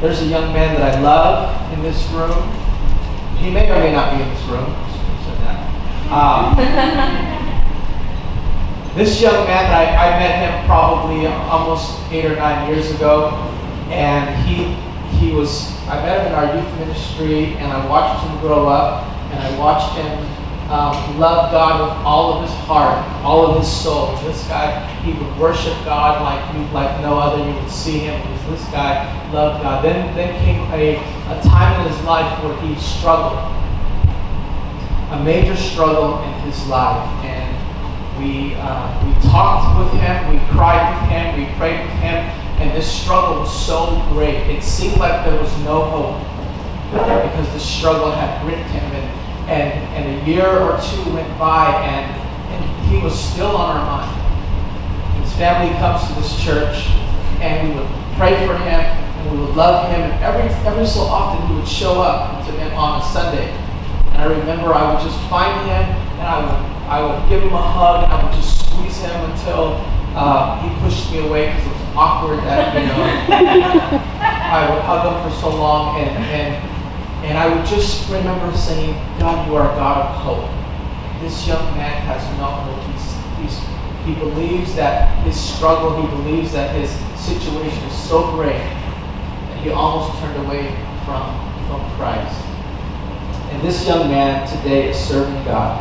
There's a young man that I love in this room. He may or may not be in this room. This young man, I met him probably almost 8 or 9 years ago, and I met him in our youth ministry, and I watched him grow up, and I watched him love God with all of his heart, all of his soul. This guy, he would worship God like no other. You would see him because this guy loved God. Then came a time in his life where he struggled, a major struggle in his life, and we talked with him, we cried with him, we prayed with him, and this struggle was so great. It seemed like there was no hope because the struggle had gripped him, and a year or two went by, and he was still on our mind. His family comes to this church, and we would pray for him, and we would love him, and every so often he would show up to him on a Sunday. And I remember I would just find him, and I would give him a hug, and I would just squeeze him until he pushed me away because it was awkward that, I would hug him for so long, and I would just remember saying, God, you are a God of hope. This young man has no hope. He believes that his struggle, he believes that his situation is so great that he almost turned away from Christ. And this young man today is serving God.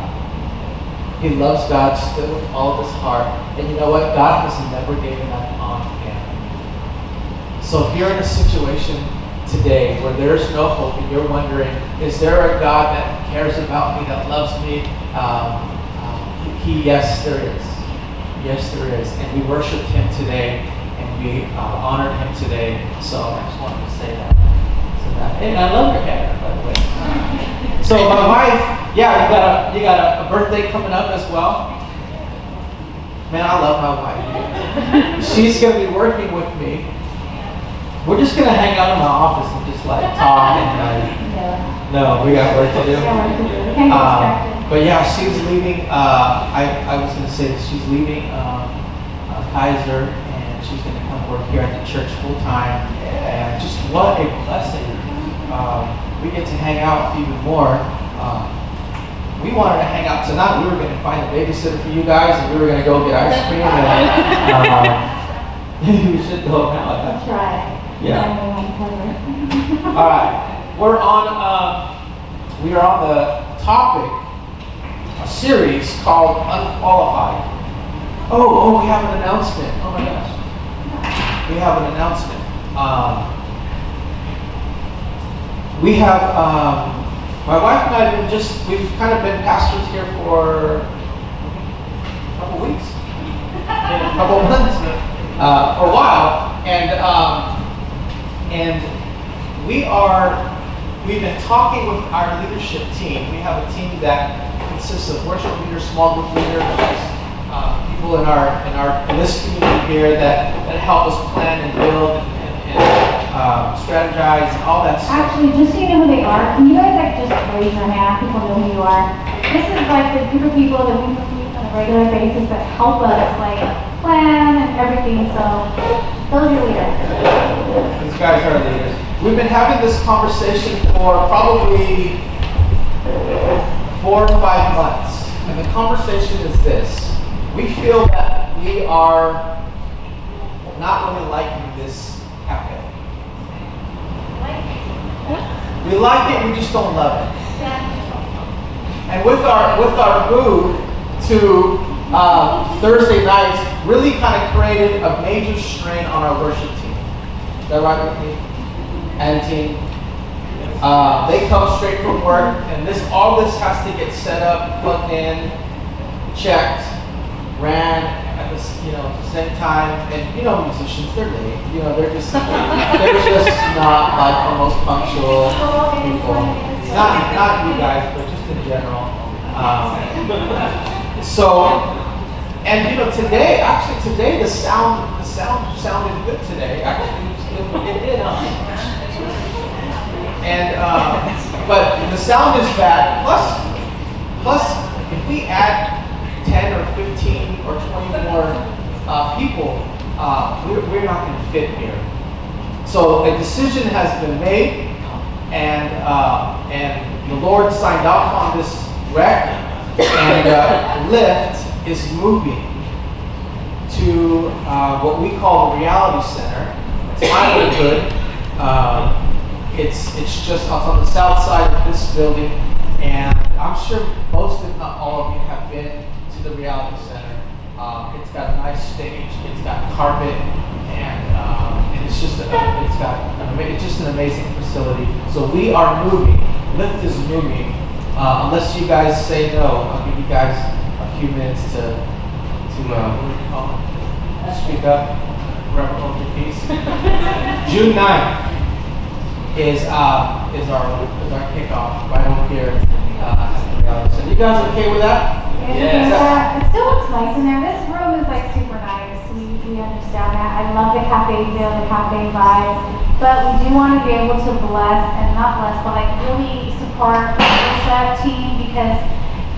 He loves God still with all of his heart. And you know what? God has never given up on him. So if you're in a situation today where there's no hope and you're wondering, is there a God that cares about me, that loves me? Yes, there is. Yes, there is. And we worshiped him today, and we honored him today. So I just wanted to say that. And I love your hair, by the way. So my wife, you got a birthday coming up as well. Man, I love my wife. She's going to be working with me. We're just going to hang out in my office and just talk and no, we got work to do. But yeah, she's leaving. I was going to say that she's leaving Kaiser, and she's going to come work here at the church full time. And just what a blessing. We get to hang out even more. We wanted to hang out tonight. We were going to find a babysitter for you guys, and we were going to go get ice cream. And we should go now. That's right. Yeah. All right. We are on the topic, a series called Unqualified. Oh, we have an announcement. Oh my gosh. We have an announcement. We have, my wife and I we've kind of been pastors here for a couple weeks, a couple months, for a while, and we've been talking with our leadership team. We have a team that consists of worship leaders, small group leaders, people in this community here that help us plan and build and strategize and all that stuff. Actually, just so you know who they are, can you guys just raise your hand? People know who you are. This is the group of people that we meet on a regular basis that help us plan and everything. So those are your leaders. These guys are leaders. We've been having this conversation for probably 4 or 5 months. And the conversation is this. We feel that we are not really liking this cafe. We like it, we just don't love it. And with our move to Thursday nights, really kind of created a major strain on our worship team. Is that right with me? And team. They come straight from work, and all this has to get set up, plugged in, checked, ran at the same time. And musicians, they're late. They're just not like the most punctual people. Not you guys, but just in general. Today the sound sounded good today. Actually, it did. And but the sound is bad. Plus, if we add 10 or 15 or 20 more people, we're not going to fit here. So a decision has been made, and the Lord signed off on this wreck, and Lift is moving to what we call the Reality Center. It's Hollywood. It's just on the south side of this building, and I'm sure most, if not all of you, have been to the Reality Center. It's got a nice stage. It's got carpet, and it's just an amazing facility. So we are moving. Lift is moving. Unless you guys say no, I'll give you guys a few minutes to what do you call it? Speak up. Forever hold your peace. June 9th is our kickoff right over here at the Reality Center. You guys okay with that? Yeah. It still looks nice in there. This room is like super nice. We understand that. I love the cafe feel, the cafe vibes. But we do want to be able to bless, and not bless, but like really support the leadership team, because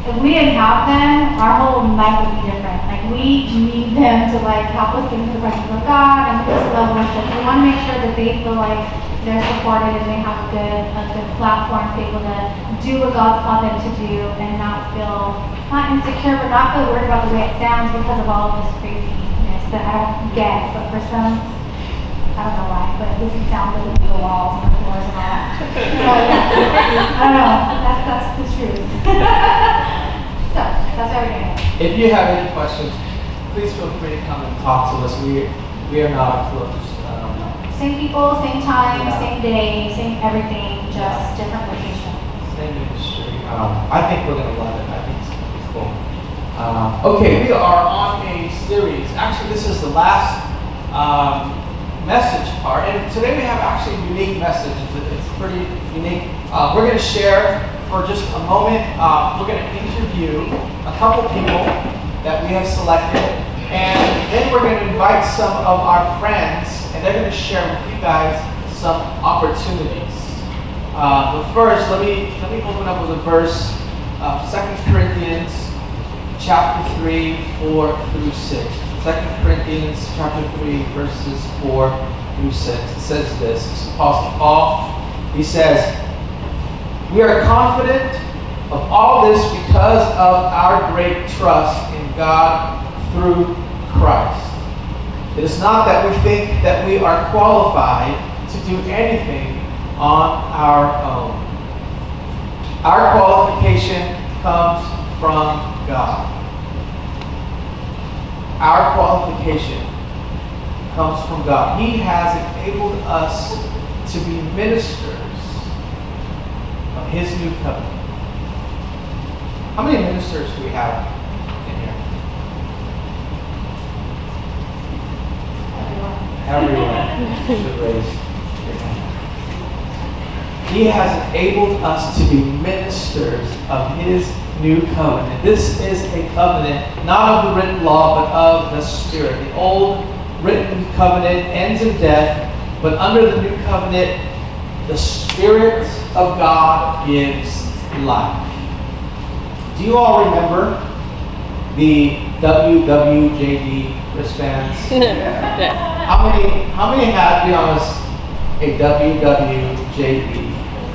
if we didn't have them, our whole night would be different. Like, we need them to like help us get into the presence of God and just love worship. We want to make sure that they feel like they're supported and they have a good platform to be able to do what God's called them to do, and not feel, not insecure, but not feel worried about the way it sounds because of all of this craziness that I don't get. But for some, I don't know why, but this sounds like the walls and the floors and all that. So yeah, I don't know. That's the truth. So that's why we're doing it. If you have any questions, please feel free to come and talk to us. We are not closed. Same people, same time, Yeah. same day, same everything, just different location. Same industry. I think we're going to love it. I think it's cool. Okay, we are on a series. Actually, this is the last message part. And today we have actually a unique message. It's pretty unique. We're going to share for just a moment. We're going to interview a couple people that we have selected. And then we're going to invite some of our friends, and they're going to share with you guys some opportunities. But first, let me open up with a verse, 2 Corinthians chapter 3, 4 through 6. 2 Corinthians chapter 3, verses 4 through 6. It says this. It's Apostle Paul. He says, "We are confident of all this because of our great trust in God through Christ. It is not that we think that we are qualified to do anything on our own. Our qualification comes from God. Our qualification comes from God. He has enabled us to be ministers of His new covenant." How many ministers do we have in here? Everyone should raise your hand. He has enabled us to be ministers of His new covenant. This is a covenant, not of the written law, but of the Spirit. The old written covenant ends in death, but under the new covenant, the Spirit of God gives life. Do you all remember the WWJD wristbands? How many had, be honest, a WWJD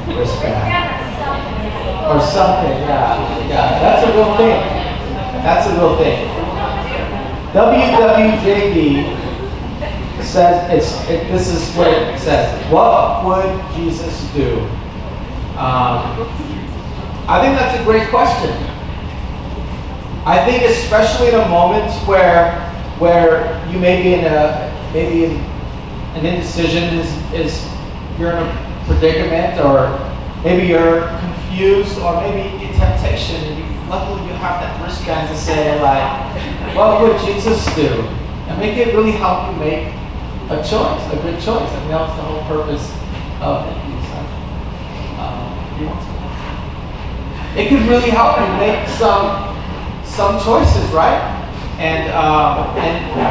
wristband? Or something, yeah, that's a real thing. That's a real thing. WWJD says, this is what it says. What would Jesus do? I think that's a great question. I think especially in a moment where you may be in an indecision, is you're in a predicament, or maybe you're confused, or maybe in temptation, and luckily you have that wristband to say, like, what would Jesus do? And make it really help you make a choice, a good choice. I mean, that was the whole purpose of it. It could really help you make some choices, right? And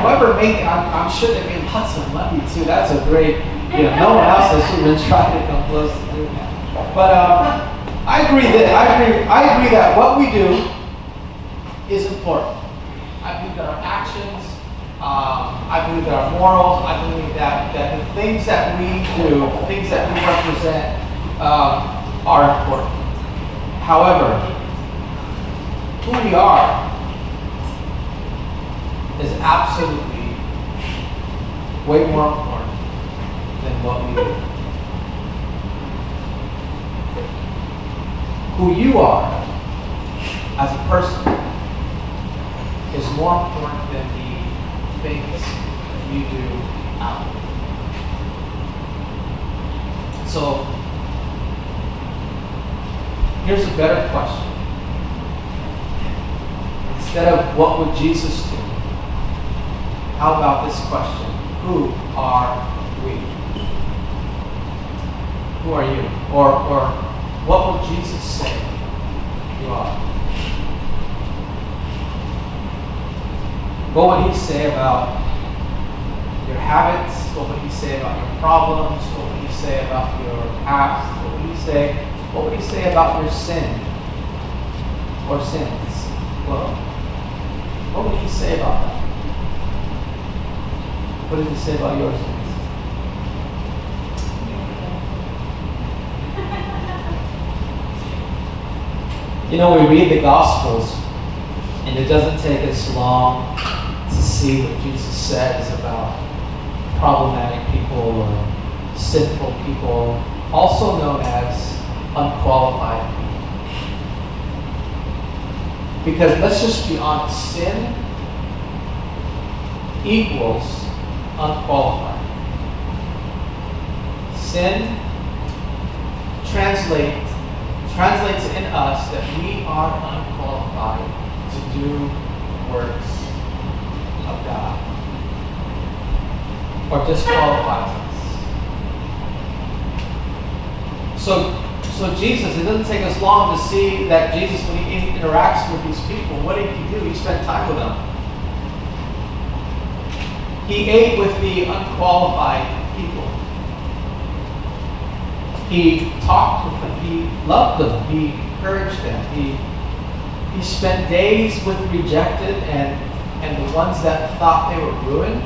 whoever I'm sure they made lots of money too. That's a great, no one else has even tried to come close to doing that. But I agree that what we do is important. I think that our actions, I believe that our morals, I believe that the things that we do, the things that we represent, are important. However, who we are is absolutely way more important than what we do. Who you are as a person is more important than the things you do outwardly. So, here's a better question. Instead of what would Jesus do, how about this question? Who are we? Who are you? Or what will Jesus say you are? What would he say about your habits? What would he say about your problems? What would he say about your past? What would he say about your sin or sins? Well, what would he say about that? What did he say about your sins? You know, we read the Gospels, and it doesn't take us long to see what Jesus says about problematic people or sinful people, also known as unqualified people. Because let's just be honest, sin equals unqualified. Sin translates in us that we are unqualified to do works of God, or disqualifies us. So Jesus, it doesn't take us long to see that Jesus, when he interacts with these people, what did he do? He spent time with them. He ate with the unqualified people. He talked with them. He loved them. He encouraged them. He spent days with the rejected and the ones that thought they were ruined.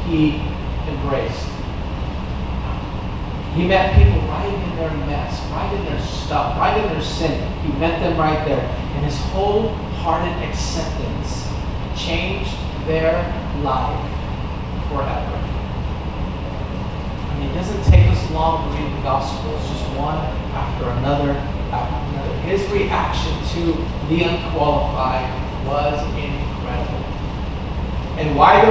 He embraced. He met people right in their mess, right in their stuff, right in their sin. He met them right there. And his wholehearted acceptance changed their life forever. It doesn't take us long to read the Gospels, just one after another after another. His reaction to the unqualified was incredible. And why we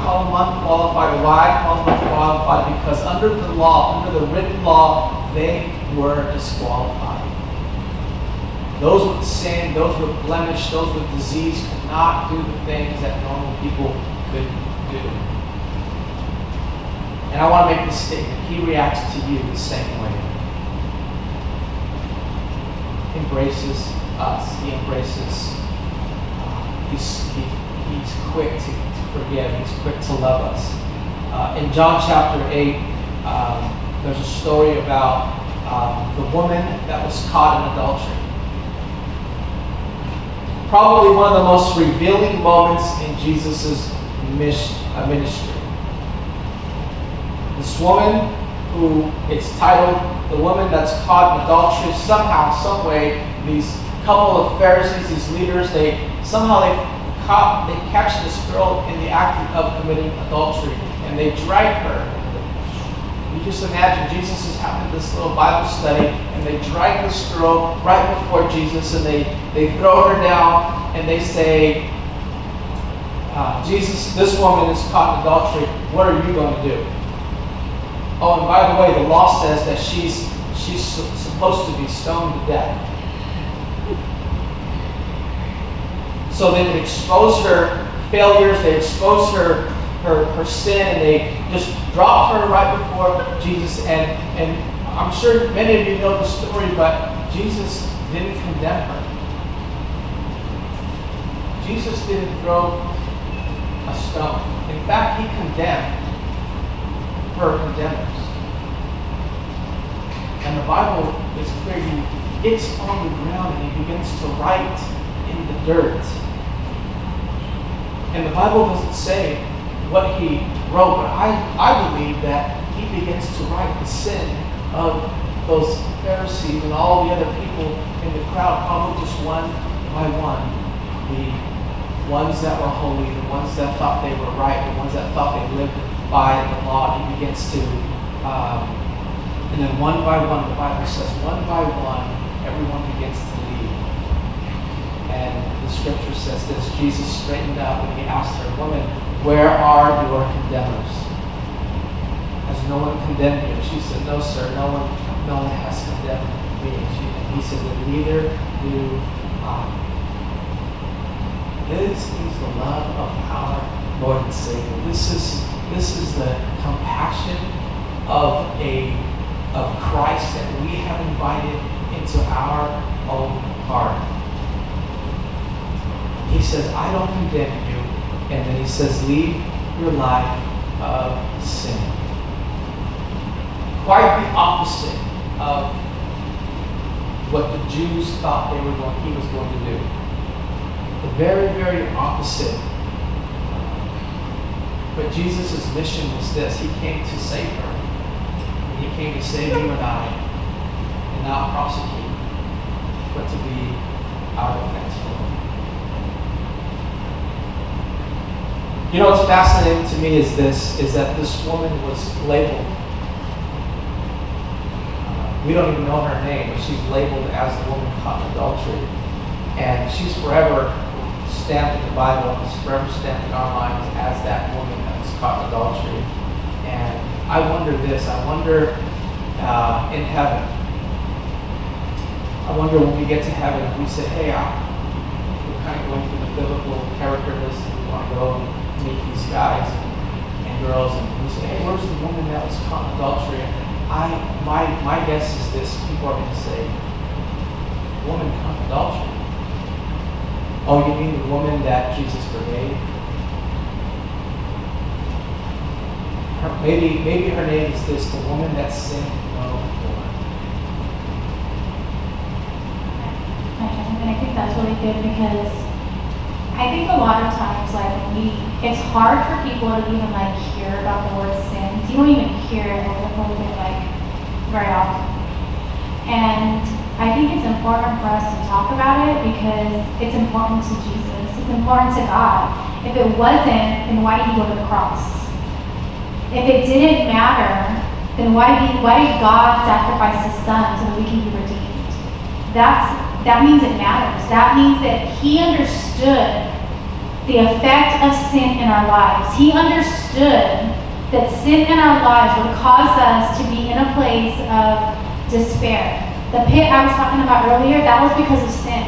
call them unqualified, why I call them unqualified? Because under the law, under the written law, they were disqualified. Those with sin, those with blemish, those with disease could not do the things that normal people could do. And I want to make this statement. He reacts to you the same way. He embraces us. He embraces. He's quick to forgive. He's quick to love us. In John chapter 8, there's a story about the woman that was caught in adultery. Probably one of the most revealing moments in Jesus' ministry. This woman, who it's titled The Woman That's Caught in Adultery, somehow, some way, these couple of Pharisees, these leaders, they catch this girl in the act of committing adultery, and they drag her. You just imagine Jesus is having this little Bible study, and they drag this girl right before Jesus, and they throw her down, and they say, Jesus, this woman is caught in adultery. What are you going to do? Oh, and by the way, the law says that she's supposed to be stoned to death. So they would expose her failures, they expose her sin, and they just drop her right before Jesus. And I'm sure many of you know the story, but Jesus didn't condemn her. Jesus didn't throw a stone. In fact, he condemned her condemners. And the Bible is clear. He gets on the ground and he begins to write in the dirt. And the Bible doesn't say what he wrote, but I believe that he begins to write the sin of those Pharisees and all the other people in the crowd, probably just one by one. The ones that were holy, the ones that thought they were right, the ones that thought they lived by the law. He begins to, and then one by one, the Bible says, one by one, everyone begins to leave. And the scripture says this: Jesus straightened up and he asked her, "Woman, where are your condemners? Has no one condemned you?" And she said, "No, sir, no one has condemned me." And he said, "That neither do I." This is the love of our Lord and Savior. This is the compassion of Christ that we have invited into our own heart. He says, "I don't condemn you," and then he says, "Leave your life of sin." Quite the opposite of what the Jews thought he was going to do. The very, very opposite. But Jesus' mission was this: he came to save her. And he came to save you and I, and not prosecute, but to be our defense for him. You know what's fascinating to me is that this woman was labeled. We don't even know her name, but she's labeled as the woman caught in adultery. And she's forever stamped in the Bible, and is forever stamped in our minds as that woman that was caught in adultery. And I wonder this, in heaven, I wonder when we get to heaven, if we say, "Hey, we're kind of going through the biblical character list, and we want to go and meet these guys and girls," and we say, "Hey, where's the woman that was caught in adultery?" And my guess is this: people are going to say, "Woman caught in adultery? Oh, you mean the woman that Jesus forgave?" Maybe her name is this: the woman that sinned no more. And I think that's really good, because I think a lot of times, it's hard for people to even hear about the word sin. You won't even hear it a little bit very often. And I think it's important for us to talk about it because it's important to Jesus. It's important to God. If it wasn't, then why did he go to the cross? If it didn't matter, then why did God sacrifice his son so that we can be redeemed? That means it matters. That means that he understood the effect of sin in our lives. He understood that sin in our lives would cause us to be in a place of despair. The pit I was talking about earlier, that was because of sin.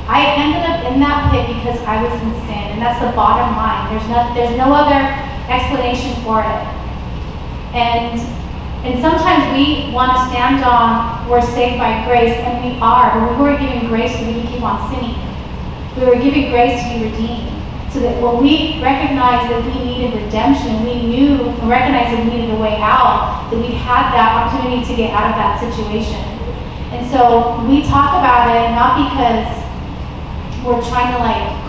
I ended up in that pit because I was in sin, and that's the bottom line. There's no other explanation for it. And sometimes we want to stand on, we're saved by grace, and we are, but we weren't given grace so we can keep on sinning. We were given grace to be redeemed. So that when we recognized that we needed redemption, we recognized that we needed a way out, that we had that opportunity to get out of that situation. And so we talk about it not because we're trying to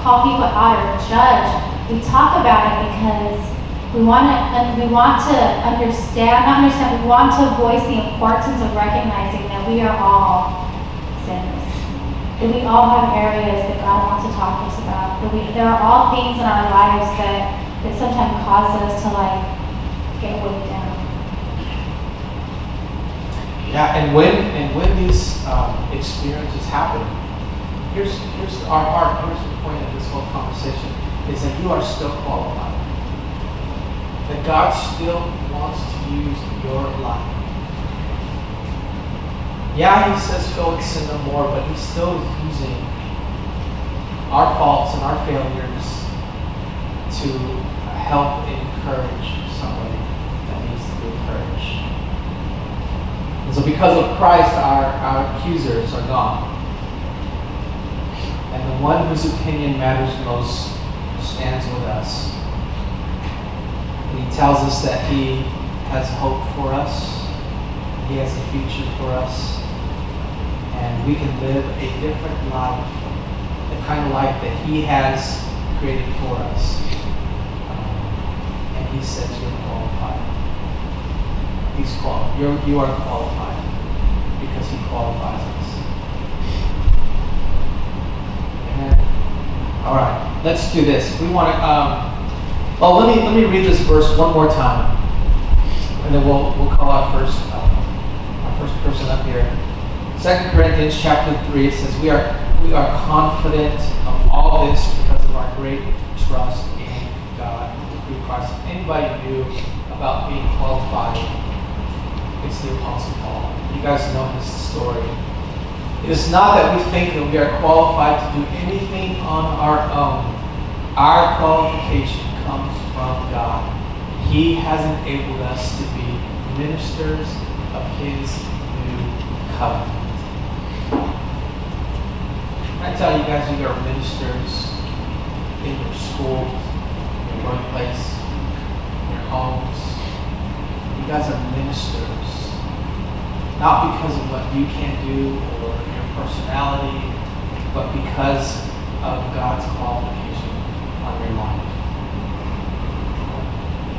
call people out or judge. We talk about it because we want to understand, we want to voice the importance of recognizing that we are all sinners. That we all have areas that God wants to talk to us about. There are all things in our lives that sometimes cause us to get weighed down. Yeah, and when these experiences happen, here's our heart. Here's the point of this whole conversation: is that you are still qualified. That God still wants to use your life. Yeah, he says go and sin no more, but he's still using our faults and our failures to help encourage somebody that needs to be encouraged. And so because of Christ, our accusers are gone. And the one whose opinion matters most stands with us. And he tells us that he has hope for us. He has a future for us. And we can live a different life, the kind of life that he has created for us. And He says you're qualified. You are qualified because He qualifies us. Amen. All right, let's do this. We want to. Let me read this verse one more time, and then we'll call our first person up here. 2 Corinthians chapter 3. It says we are confident of all this because of our great trust in God through Christ. If anybody knew about being qualified, it's the Apostle Paul. You guys know his story. It is not that we think that we are qualified to do anything on our own. Our qualification comes from God. He has enabled us to be ministers of His new covenant. I tell you guys, you are ministers in your schools, in your workplace, in your homes. You guys are ministers. Not because of what you can do or your personality, but because of God's qualification on your life.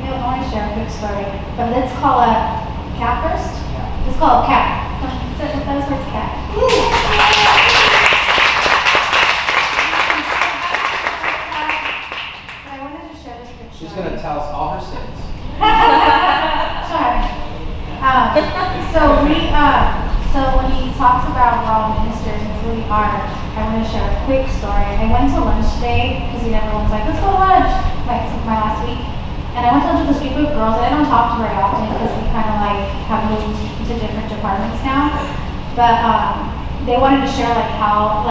I want to share a quick story, but let's call a cat first. Yeah. Let's call a cat. Come, sit with us, where's cat? I wanted to share this quick story. She's going to tell us all her sins. Sorry. So when he talks about we're all ministers and who we are, I want to share a quick story. I went to lunch today because everyone's like, let's go to lunch, like my last week. And I went to lunch with this group of girls that I don't talk to very often because we kind of like have moved into different departments now. But they wanted to share like how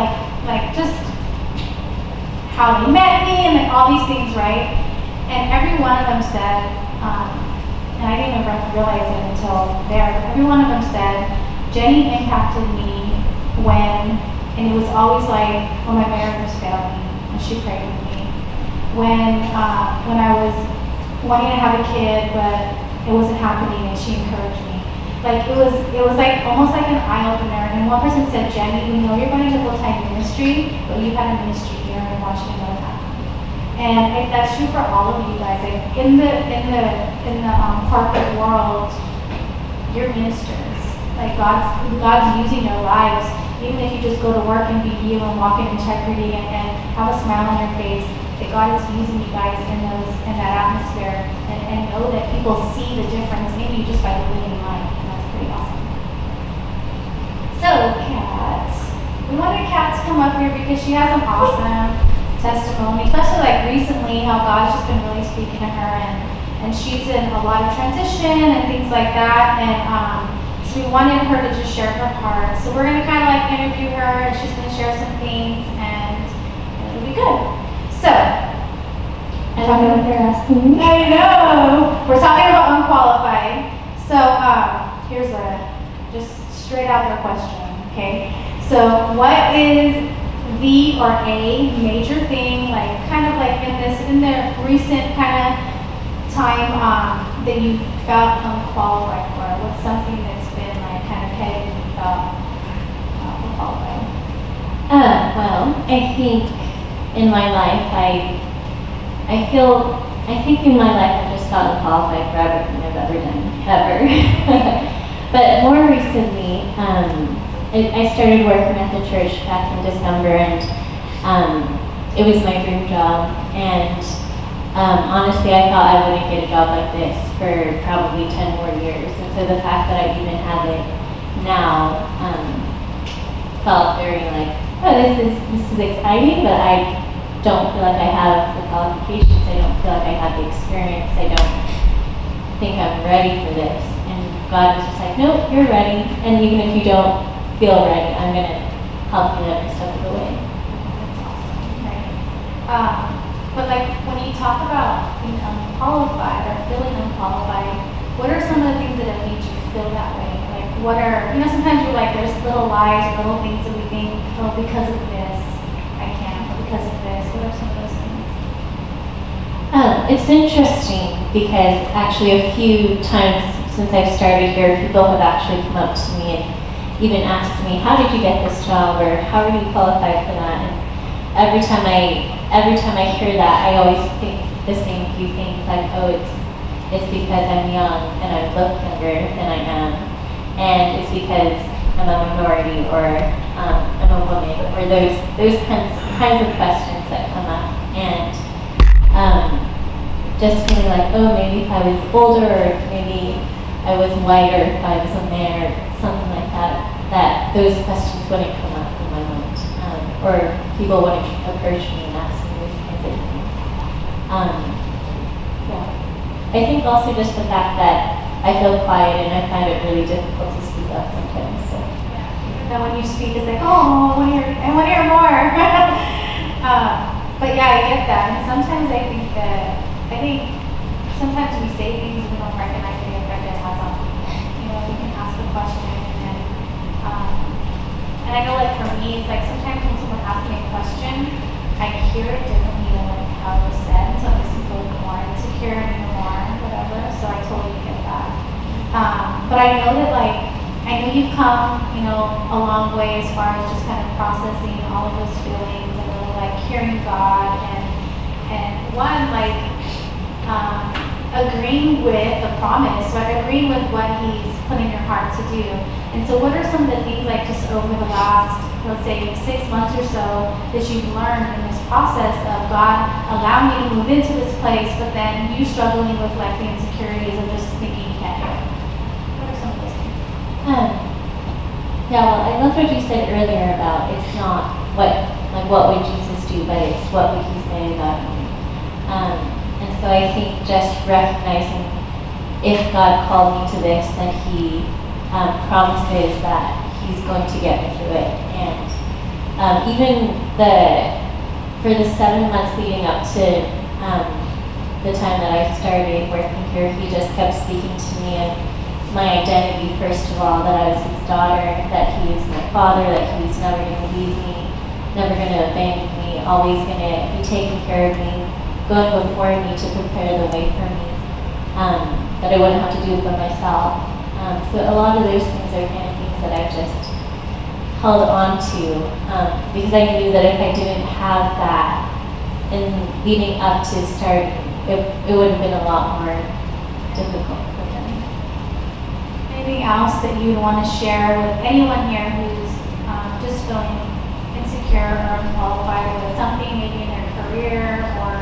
just how they met me and like all these things, right? And every one of them said, and I didn't even realize it until there, but every one of them said, Jenny impacted me and it was always like when my marriage was failing and she prayed with me. When I was wanting to have a kid but it wasn't happening and she encouraged me. Like it was like almost like an eye opener. And one person said, Jenny, we know you're going to full-time ministry, but you've had a ministry here and watching it know that. And that's true for all of you guys. Like in the corporate world, you're ministers. Like God's using your lives. Even if you just go to work and be you and walk in integrity and have a smile on your face, that God is using you guys in that atmosphere and know that people see the difference in you just by living life. And that's pretty awesome. So, Kat, we wanted Kat to come up here because she has an awesome testimony, especially like recently how God's just been really speaking to her and she's in a lot of transition and things like that. And so we wanted her to just share her heart. So we're going to kind of like interview her and she's going to share some things and it'll be good. So, I don't know what they're asking me. I know. We're talking about Unqualified. So here's just straight out there question, okay? So what is the or a major thing, like kind of like in the recent kind of time that you felt unqualified for? What's something that's been like kind of headed and you felt unqualified? Well, I think in my life, I think in my life I've just felt unqualified for everything I've ever done, ever. But more recently, I started working at the church back in December, and it was my dream job. And honestly, I thought I wouldn't get a job like this for probably 10 more years. And so the fact that I even have it now felt very like, oh, this is exciting, but I don't feel like I have the qualifications. I don't feel like I have the experience. I don't think I'm ready for this. And God was just like, nope, you're ready. And even if you don't feel ready, I'm going to help you every step of the way. That's awesome, right? But like when you talk about being unqualified or feeling unqualified, what are some of the things that have made you feel that way? Like what are, sometimes we're like, there's little lies or little things that we think, oh, because of this, I can't, or because of this. What are some of those things? It's interesting because actually a few times since I've started here, people have actually come up to me and even asked me, how did you get this job, or how are you qualified for that? And every time I every time I hear that, I always think the same few things, like, oh, it's because I'm young and I look younger than I am, and it's because I'm a minority, or I'm a woman, or those kinds of questions that come up, and just feeling like, oh, maybe if I was older, or maybe I was whiter, if I was a man, or something like that, that those questions wouldn't come up in my mind, or people wouldn't approach me and ask me those kinds of things. Yeah. I think also just the fact that I feel quiet and I find it really difficult to speak up sometimes. So. Yeah. Then when you speak, it's like, oh, I want to hear more. But yeah, I get that. And sometimes I think sometimes we say things we don't recognize the effect it has on people. You know, we can ask a question and I know, like, for me, it's like sometimes when someone asks me a question, I hear it differently than like how it was said. So I'm just a little more insecure and more whatever. So I totally get that. But I know that, like, I know you've come, you know, a long way as far as just kind of processing all of those feelings and really like hearing God and one, like, agreeing with the promise, right? Agreeing with what He's put in your heart to do. And so what are some of the things, like, just over the last, let's say, 6 months or so that you've learned in this process of God allowing you to move into this place, but then you struggling with, like, the insecurities of just thinking you can't do it? What are some of those things? Yeah, well, I love what you said earlier about it's not what would Jesus do, but it's what would He say about me. And so I think just recognizing if God called me to this, then He promises that He's going to get me through it. And even for the 7 months leading up to the time that I started working here, He just kept speaking to me of my identity, first of all, that I was His daughter, that He is my Father, that He was never going to leave me, never going to abandon me, always going to be taking care of me, going before me to prepare the way for me, that I wouldn't have to do it by myself. So a lot of those things are kind of things that I've just held on to, because I knew that if I didn't have that in leading up to starting, it would have been a lot more difficult for them. Anything else that you would want to share with anyone here who's just feeling insecure or unqualified with something, maybe in their career or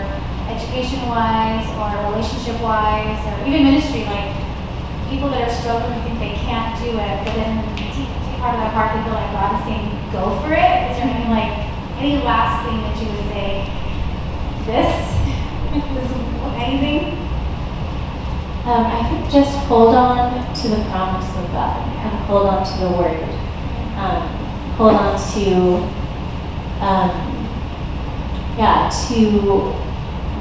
education-wise or relationship-wise or even ministry, like people that are struggling and think they can't do it, but then deep part of their heart they feel like God is saying, go for it? Is there anything, like, any last thing that you would say? Anything? I think just hold on to the promise of God and hold on to the Word. Hold on to to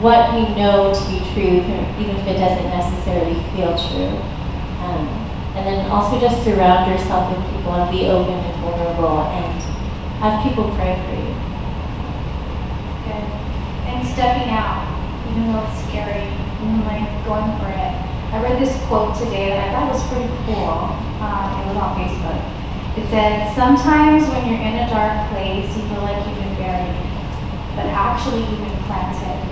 what we know to be true, even if it doesn't necessarily feel true. And then also just surround yourself with people and be open and vulnerable and have people pray for you. Good. And stepping out, even though it's scary, like going for it. I read this quote today that I thought was pretty cool. It was on Facebook. It said, sometimes when you're in a dark place, you feel like you've been buried, but actually you've been planted.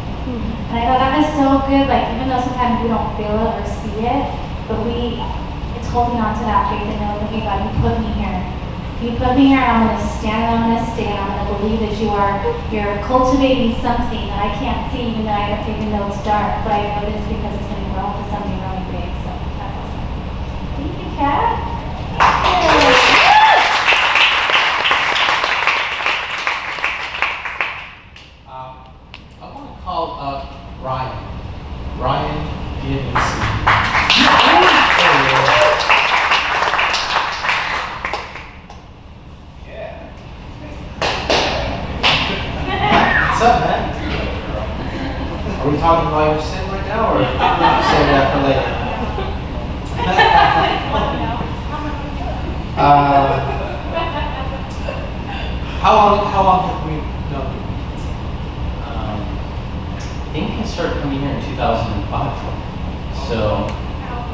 And I thought that was so good, like even though sometimes we don't feel it or see it, but it's holding on to that faith and knowing, okay, God, you put me here. You put me here and I'm going to stand and I'm going to stay and I'm going to believe that you're cultivating something that I can't see even though it's dark, but I know this because it's going to grow into something really big. So that's awesome. Thank you, Kat. I want to call up Ryan. Ryan, get in the seat. Yeah. What's up, man? Are we talking while you're sitting right now, or save that for later? How long have we known you? I think I started coming here in 2005, so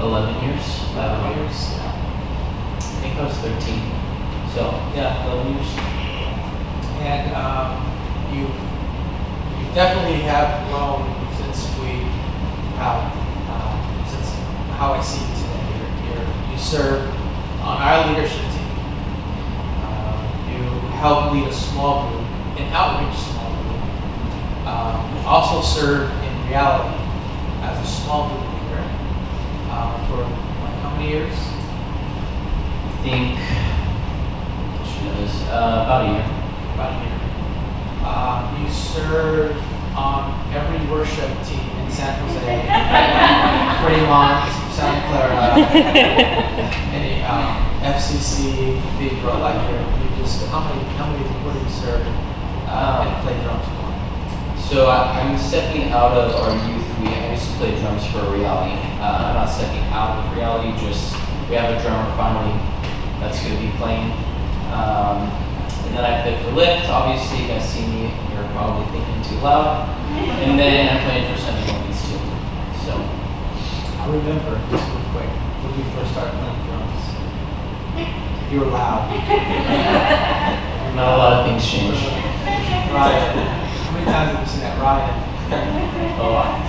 11 years. 11 years. I think I was 13. So yeah, 11 years. And you've definitely have grown since we have, since how I see you today. You serve on our leadership team. You help lead a small group, an outreach small group. You also serve in reality as a small group leader for like how many years? I think, about a year. About a year. You serve on every worship team in San Jose, Fremont, Santa Clara, any FCC, Cathedral, like you just how many people do you serve and play drums for? So I'm stepping out of our youth. I used to play drums for reality. I'm not stepping out of reality. Just we have a drummer finally that's going to be playing. And then I play for Lyft. Obviously, you guys see me. You're probably thinking too loud. And then I'm playing for Sunday mornings too. So I remember just real quick when you first started playing drums. You were loud. not a lot of things change. Ryan, how many times have you seen that, Ryan? A lot.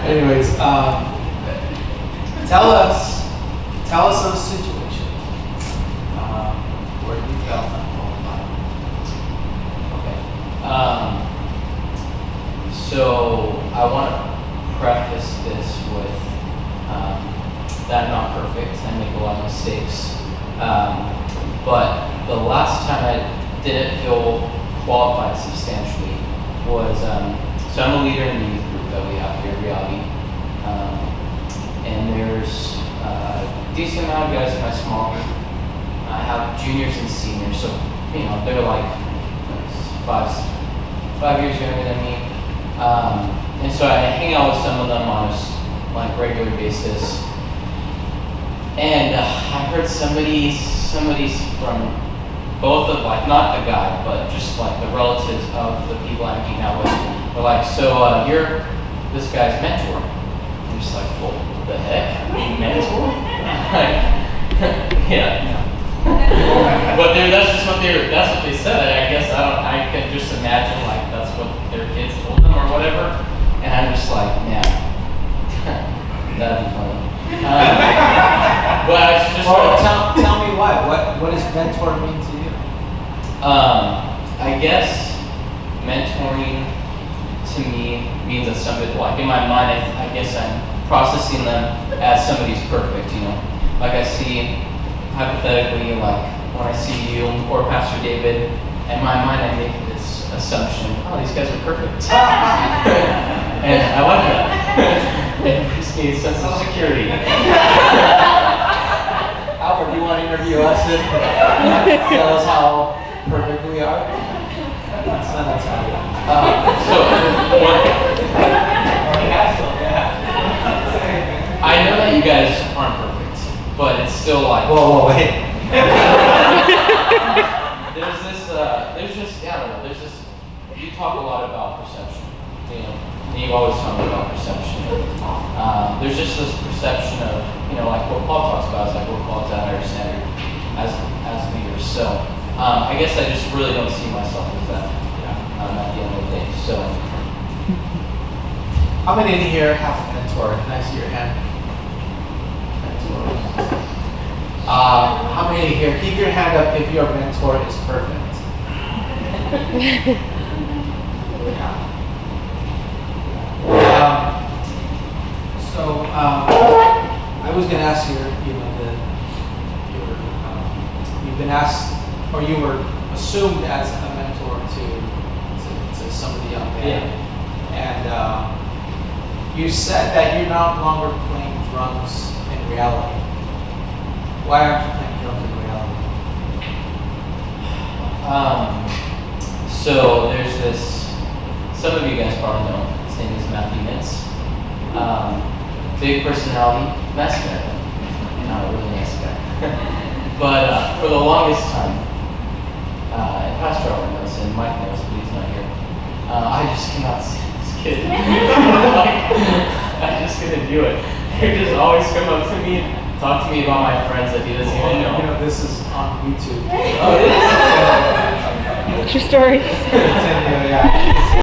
Anyways, tell us of a situation where you felt unqualified. Okay. So I want to preface this with that I'm not perfect. I make a lot of mistakes. But the last time I didn't feel qualified substantially was, so I'm a leader in the youth group that we have here at Reality. And there's a decent amount of guys in my small group. I have juniors and seniors, so they're like 5 years younger than me. And so I hang out with some of them on a regular basis. And I heard somebody's from both of not the guy, but just the relatives of the people I'm hanging out with. They're like, so you're this guy's mentor. I'm just like, well, what the heck? Mentor? Yeah. But that's what they said. I guess I could just imagine that's what their kids told them or whatever. And I'm just like, man, that'd be funny. But I was just tell me why. What does mentor mean to you? I guess mentoring to me means that somebody, in my mind, I guess I'm processing them as somebody's perfect, Like I see, hypothetically, when I see you or Pastor David, in my mind I make this assumption, oh, these guys are perfect. And I like that. It gives me a sense of security. Albert, do you want to interview us and tell us how perfect we are? That's how we I know that you guys aren't perfect, but it's still whoa, wait. there's this, you talk a lot about perception, and you always talk about perception. There's just this perception of, what Paul talks about is we're called to higher standard as leaders. So I guess I just really don't see myself as that at the end of the day. So how many in here have a mentor? Can I see your hand? Mentors. How many here? Keep your hand up if your mentor is perfect. I was going to ask you've been asked, or you were assumed as a mentor to some of the young men. And you said that you're no longer playing drums in reality. Why aren't you playing drums in reality? So there's this, some of you guys probably know, his name is Matthew Nitz. Big personality, nice guy. Not a really nice guy. But for the longest time, and Pastor Robert knows and Mike knows, but he's not here. I just cannot stand this kid. I just couldn't do it. He just always come up to me, talk to me about my friends that he doesn't even know. This is on YouTube. Oh, it is? True story. Continue, yeah.